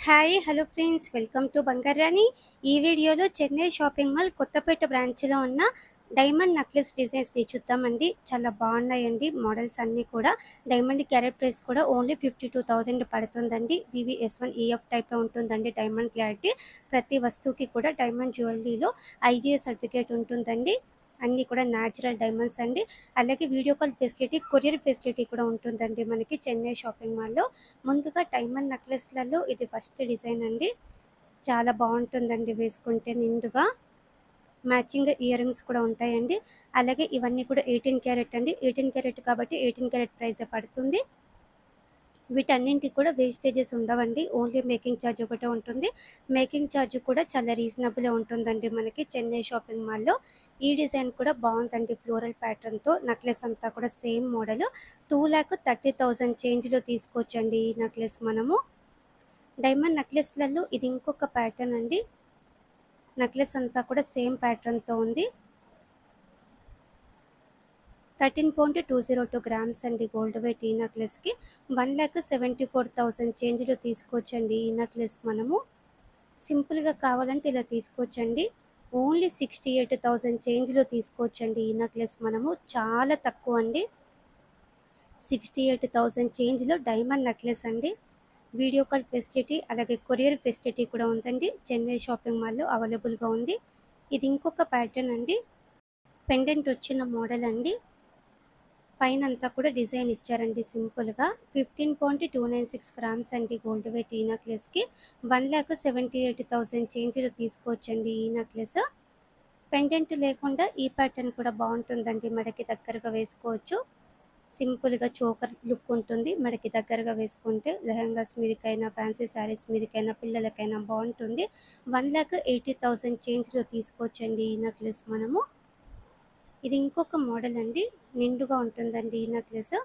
Hi hello friends, welcome to Bangarani. ఈ వీడియోలో Chennai shopping mall Kothapet బ్రాంచ్లో ఉన్న డైమండ్ నెక్లెస్ డిజైన్స్ని చూద్దామండి. చాలా బాగున్నాయండి మోడల్స్ అన్నీ కూడా. డైమండ్ క్యారెట్ ప్రైస్ కూడా ఓన్లీ 52,000 పడుతుందండి. VVS1 EF టైప్లో ఉంటుందండి డైమండ్ క్లారిటీ. ప్రతి వస్తువుకి కూడా డైమండ్ జ్యువెలరీలో IGS సర్టిఫికేట్ ఉంటుందండి. అన్నీ కూడా న్యాచురల్ డైమండ్స్ అండి. అలాగే video call facility, courier facility కూడా ఉంటుందండి మనకి చెన్నై షాపింగ్ మాల్లో. ముందుగా డైమండ్ నెక్లెస్లలో ఇది ఫస్ట్ డిజైన్ అండి. చాలా బాగుంటుందండి వేసుకుంటే నిండుగా. మ్యాచింగ్ ఇయర్ రింగ్స్ కూడా ఉంటాయండి. అలాగే ఇవన్నీ కూడా 18 క్యారెట్ అండి. 18 క్యారెట్ కాబట్టి 18 క్యారెట్ ప్రైసే పడుతుంది. వీటన్నింటికి కూడా వేస్టేజెస్ ఉండవండి. ఓన్లీ మేకింగ్ ఛార్జ్ ఒకటే ఉంటుంది. మేకింగ్ ఛార్జ్ కూడా చాలా రీజనబుల్ ఉంటుందండి మనకి చెన్నై షాపింగ్ మాల్లో. ఈ డిజైన్ కూడా బాగుందండి ఫ్లోరల్ ప్యాటర్న్తో. నెక్లెస్ అంతా కూడా సేమ్ మోడల్. 2,30,000 చేంజ్లో తీసుకోవచ్చండి ఈ నెక్లెస్ మనము. డైమండ్ నెక్లెస్లలో ఇది ఇంకొక ప్యాటర్న్ అండి. నెక్లెస్ అంతా కూడా సేమ్ ప్యాటర్న్తో ఉంది. 13.202 గ్రామ్స్ అండి గోల్డ్ వెయిట్ ఈ నెక్లెస్కి. 1,74,000 చేంజ్లో తీసుకోవచ్చండి ఈ నెక్లెస్ మనము. సింపుల్గా కావాలంటే ఇలా తీసుకోవచ్చండి. ఓన్లీ 68,000 చేంజ్లో తీసుకోవచ్చండి ఈ నెక్లెస్ మనము. చాలా తక్కువ అండి. 68,000 చేంజ్లో డైమండ్ నెక్లెస్ అండి. వీడియో కాల్ ఫెసిలిటీ అలాగే కొరియర్ ఫెసిలిటీ కూడా ఉందండి. చెన్నై షాపింగ్ మాల్లో అవైలబుల్గా ఉంది. ఇది ఇంకొక ప్యాటర్న్ అండి. పెండెంట్ వచ్చిన మోడల్ అండి. పైన అంతా కూడా డిజైన్ ఇచ్చారండి సింపుల్గా. 15.296 గ్రామ్స్ అండి గోల్డ్ వెయిట్ ఈ నెక్లెస్కి. 1,78,000 చేంజ్లో తీసుకోవచ్చండి ఈ నెక్లెస్. పెండెంట్ లేకుండా ఈ ప్యాటర్న్ కూడా బాగుంటుందండి. మెడకి దగ్గరగా వేసుకోవచ్చు. సింపుల్గా చోకర్ లుక్ ఉంటుంది. మెడకి దగ్గరగా వేసుకుంటే లెహంగాస్ మీదకైనా, ఫ్యాన్సీ శారీస్ మీదకైనా, పిల్లలకైనా బాగుంటుంది. 1,80,000 చేంజ్లో తీసుకోవచ్చండి ఈ నెక్లెస్ మనము. ఇది ఇంకొక మోడల్ అండి. నిండుగా ఉంటుందండి ఈ నెక్లెస్.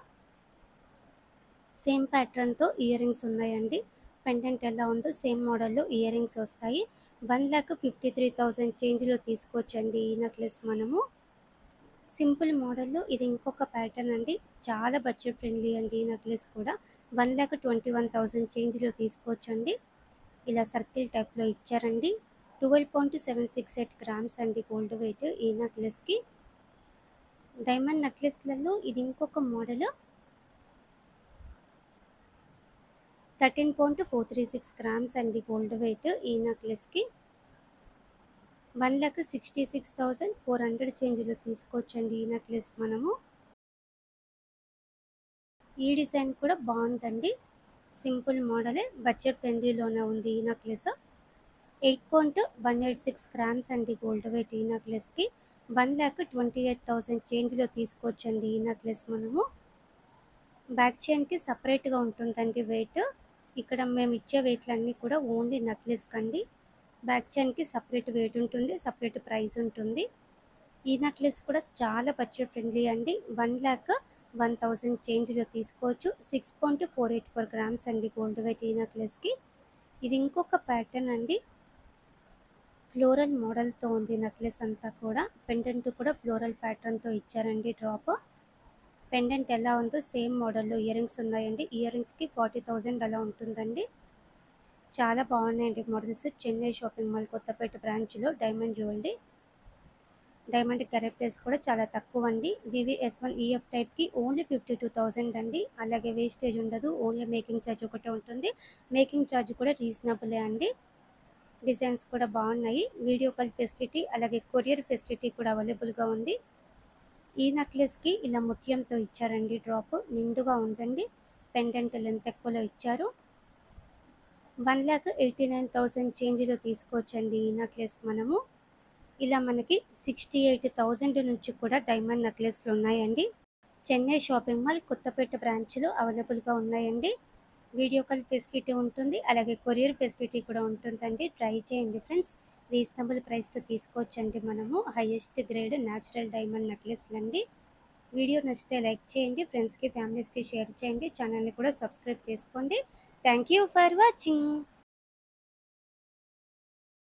సేమ్ ప్యాటర్న్తో ఇయర్ రింగ్స్ ఉన్నాయండి. పెండెంట్ ఎలా ఉందో సేమ్ మోడల్లో ఇయర్ రింగ్స్ వస్తాయి. 1,53,000 చేంజ్లో తీసుకోవచ్చండి ఈ నెక్లెస్ మనము. సింపుల్ మోడల్లో ఇది ఇంకొక ప్యాటర్న్ అండి. చాలా బడ్జెట్ ఫ్రెండ్లీ అండి ఈ నెక్లెస్ కూడా. 1,21,000 చేంజ్లో తీసుకోవచ్చండి. ఇలా సర్కిల్ టైప్లో ఇచ్చారండి. 12.768 గ్రామ్స్ అండి గోల్డ్ వెయిట్ ఈ నెక్లెస్కి. డైమండ్ నెక్లెస్లలో ఇది ఇంకొక మోడల్. 13.436 గ్రామ్స్ అండి గోల్డ్ వెయిట్ ఈ నెక్లెస్కి. 1,66,400 చేంజ్లో తీసుకోవచ్చండి ఈ నెక్లెస్ మనము. ఈ డిజైన్ కూడా బాగుందండి. సింపుల్ మోడలే, బడ్జెట్ ఫ్రెండ్లీలోనే ఉంది ఈ నెక్లెస్. 8.186 గ్రామ్స్ అండి గోల్డ్ వెయిట్ ఈ నెక్లెస్కి. 1,28,000 చేంజ్లో తీసుకోవచ్చండి ఈ నెక్లెస్ మనము. బ్యాక్ చైన్కి సపరేట్గా ఉంటుందండి వెయిట్. ఇక్కడ మేము ఇచ్చే వెయిట్లన్నీ కూడా ఓన్లీ నెక్లెస్ కండి. బ్యాక్ చైన్కి సపరేట్ వెయిట్ ఉంటుంది, సపరేట్ ప్రైస్ ఉంటుంది. ఈ నెక్లెస్ కూడా చాలా బడ్జెట్ ఫ్రెండ్లీ అండి. 1,01,000 చేంజ్లో తీసుకోవచ్చు. 6.484 గ్రామ్స్ అండి గోల్డ్ వెయిట్ ఈ నెక్లెస్కి. ఇది ఇంకొక ప్యాటర్న్ అండి. ఫ్లోరల్ మోడల్తో ఉంది నెక్లెస్ అంతా కూడా. పెండెంట్ కూడా ఫ్లోరల్ ప్యాటర్న్తో ఇచ్చారండి డ్రాప్. పెండెంట్ ఎలా ఉందో సేమ్ మోడల్లో ఇయర్ రింగ్స్ ఉన్నాయండి. ఇయర్ రింగ్స్కి 40,000 అలా ఉంటుందండి. చాలా బాగున్నాయండి models. Chennai shopping mall Kothapet బ్రాంచ్లో diamond jewellery. Diamond carat price కూడా చాలా తక్కువ అండి. VVS1 EF టైప్కి ఓన్లీ 52,000 అండి. అలాగే వేస్టేజ్ ఉండదు. ఓన్లీ మేకింగ్ ఛార్జ్ ఒకటే ఉంటుంది. మేకింగ్ ఛార్జ్ కూడా రీజనబులే అండి. డిజైన్స్ కూడా బాగున్నాయి. వీడియో కాల్ ఫెసిలిటీ అలాగే కొరియర్ ఫెసిలిటీ కూడా అవైలబుల్గా ఉంది. ఈ నెక్లెస్కి ఇలా ముత్యంతో ఇచ్చారండి డ్రాప్. నిండుగా ఉందండి. పెండెంట్ లెంత్ ఎక్కువలో ఇచ్చారు. 1,89,000 చేంజ్లో తీసుకోవచ్చండి ఈ నెక్లెస్ మనము. ఇలా మనకి 68,000 నుంచి కూడా డైమండ్ నెక్లెస్లు ఉన్నాయండి. చెన్నై షాపింగ్ మాల్ కొత్తపేట బ్రాంచ్లో అవైలబుల్గా ఉన్నాయండి. వీడియో కాల్ ఫెసిలిటీ ఉంటుంది. అలాగే కొరియర్ ఫెసిలిటీ కూడా ఉంటుందండి. ట్రై చేయండి ఫ్రెండ్స్. రీజనబుల్ ప్రైస్తో తీసుకోవచ్చండి మనము. హైయెస్ట్ గ్రేడ్ న్యాచురల్ డైమండ్ నెక్లెస్లు అండి. వీడియో నచ్చితే లైక్ చేయండి. ఫ్రెండ్స్కి, ఫ్యామిలీస్కి షేర్ చేయండి. ఛానల్ని కూడా సబ్స్క్రైబ్ చేసుకోండి. Thank you for watching.